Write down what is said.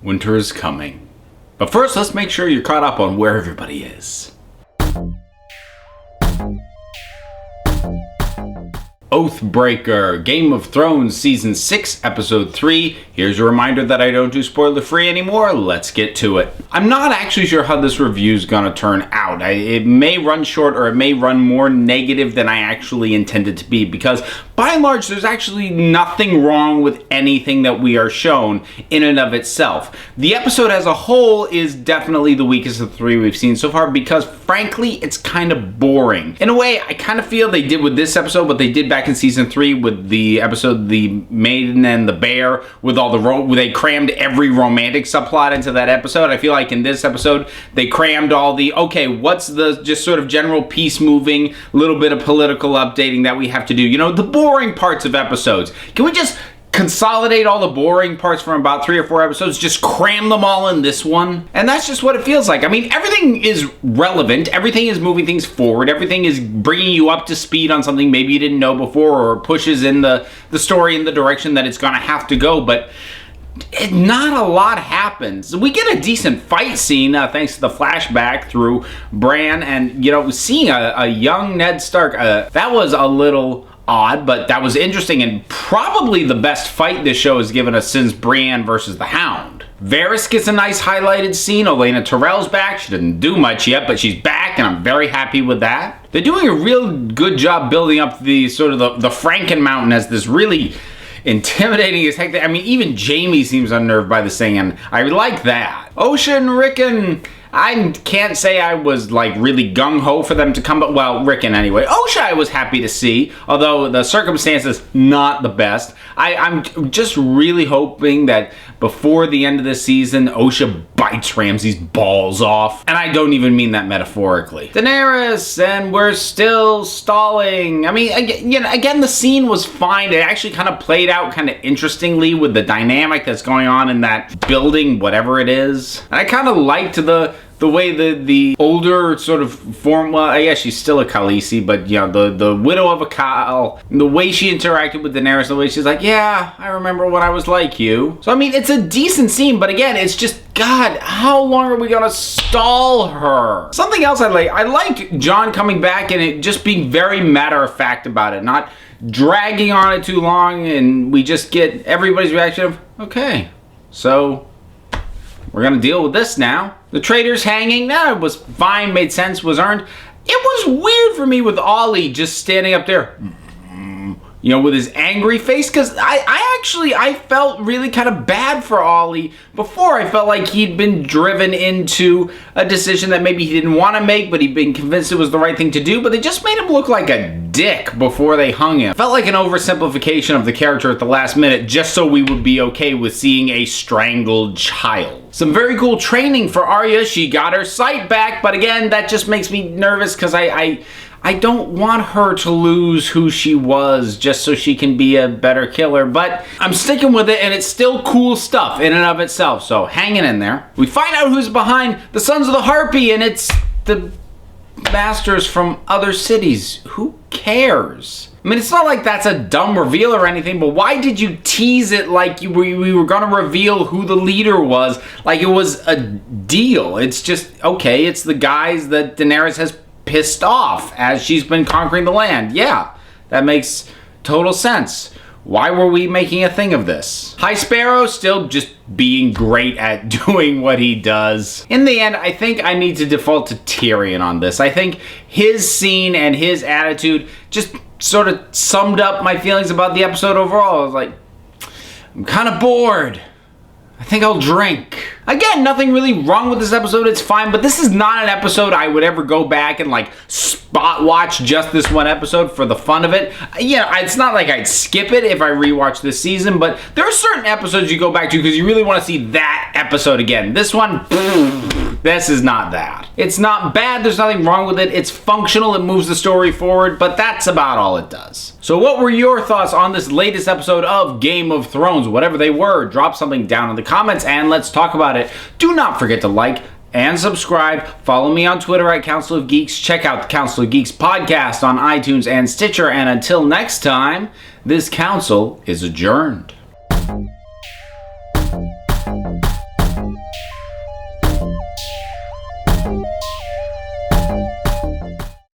Winter is coming. But first, let's make sure you're caught up on where everybody is. Oathbreaker, Game of Thrones Season 6, Episode 3. Here's a reminder that I don't do spoiler-free anymore. Let's get to it. I'm not actually sure how this review is going to turn out. It may run short or it may run more negative than I actually intended to be, because by and large, there's actually nothing wrong with anything that we are shown in and of itself. The episode as a whole is definitely the weakest of the three we've seen so far because, frankly, it's kind of boring. In a way, I kind of feel they did with this episode what they did back in Season 3 with the episode The Maiden and the Bear, with all they crammed every romantic subplot into that episode. I feel like in this episode, they crammed all the, okay, what's the just sort of general peace moving, little bit of political updating that we have to do. You know, the boring parts of episodes. Can we just consolidate all the boring parts from about 3 or 4 episodes, just cram them all in this one? And that's just what it feels like. I mean, everything is relevant, everything is moving things forward, everything is bringing you up to speed on something maybe you didn't know before, or pushes in the story in the direction that it's gonna have to go, but not a lot happens. We get a decent fight scene thanks to the flashback through Bran, and, you know, seeing a young Ned Stark, that was a little odd, but that was interesting and probably the best fight this show has given us since Brienne versus the Hound. Varys gets a nice highlighted scene. Olenna Tyrell's back. She didn't do much yet, but she's back, and I'm very happy with that. They're doing a real good job building up the sort of the Franken Mountain as this really intimidating as heck. I mean, even Jaime seems unnerved by this thing, and I like that. Osha and Rickon, I can't say I was like really gung-ho for them to come, but well, Rickon anyway. Osha I was happy to see, although the circumstances not the best. I'm just really hoping that before the end of the season, Osha bites Ramsay's balls off. And I don't even mean that metaphorically. Daenerys, and we're still stalling. I mean, again, the scene was fine. It actually kind of played out kind of interestingly with the dynamic that's going on in that building, whatever it is. And I kind of liked the way the older sort of form, well, I guess she's still a Khaleesi, but, you know, the widow of a Khal, the way she interacted with Daenerys, the way she's like, yeah, I remember when I was like you. So, I mean, it's a decent scene, but again, it's just, God, how long are we gonna stall her? Something else I liked Jon coming back and it just being very matter-of-fact about it, not dragging on it too long, and we just get everybody's reaction of, okay, so we're gonna deal with this now. The traitor's hanging, it was fine, made sense, was earned. It was weird for me with Ollie just standing up there, you know, with his angry face, because I felt really kind of bad for Ollie before. I felt like he'd been driven into a decision that maybe he didn't want to make, but he'd been convinced it was the right thing to do, but they just made him look like a dick before they hung him. Felt like an oversimplification of the character at the last minute, just so we would be okay with seeing a strangled child. Some very cool training for Arya. She got her sight back, but again, that just makes me nervous because I don't want her to lose who she was just so she can be a better killer, but I'm sticking with it, and it's still cool stuff in and of itself, so hanging in there. We find out who's behind the Sons of the Harpy, and it's the masters from other cities. Who cares? I mean, it's not like that's a dumb reveal or anything, but why did you tease it like we were going to reveal who the leader was, like it was a deal? It's just, okay, it's the guys that Daenerys has pissed off as she's been conquering the land. Yeah, that makes total sense. Why were we making a thing of this? High Sparrow still just being great at doing what he does. In the end, I think I need to default to Tyrion on this. I think his scene and his attitude just sort of summed up my feelings about the episode overall. I was like, I'm kind of bored. I think I'll drink. Again, nothing really wrong with this episode, it's fine, but this is not an episode I would ever go back and like spot watch just this one episode for the fun of it. Yeah, it's not like I'd skip it if I rewatch this season, but there are certain episodes you go back to because you really want to see that episode again. This one, this is not that. It's not bad, there's nothing wrong with it, it's functional, it moves the story forward, but that's about all it does. So what were your thoughts on this latest episode of Game of Thrones? Whatever they were, drop something down in the comments and let's talk about it. Do not forget to like and subscribe. Follow me on Twitter at Council of Geeks. Check out the Council of Geeks podcast on iTunes and Stitcher. And until next time, this council is adjourned.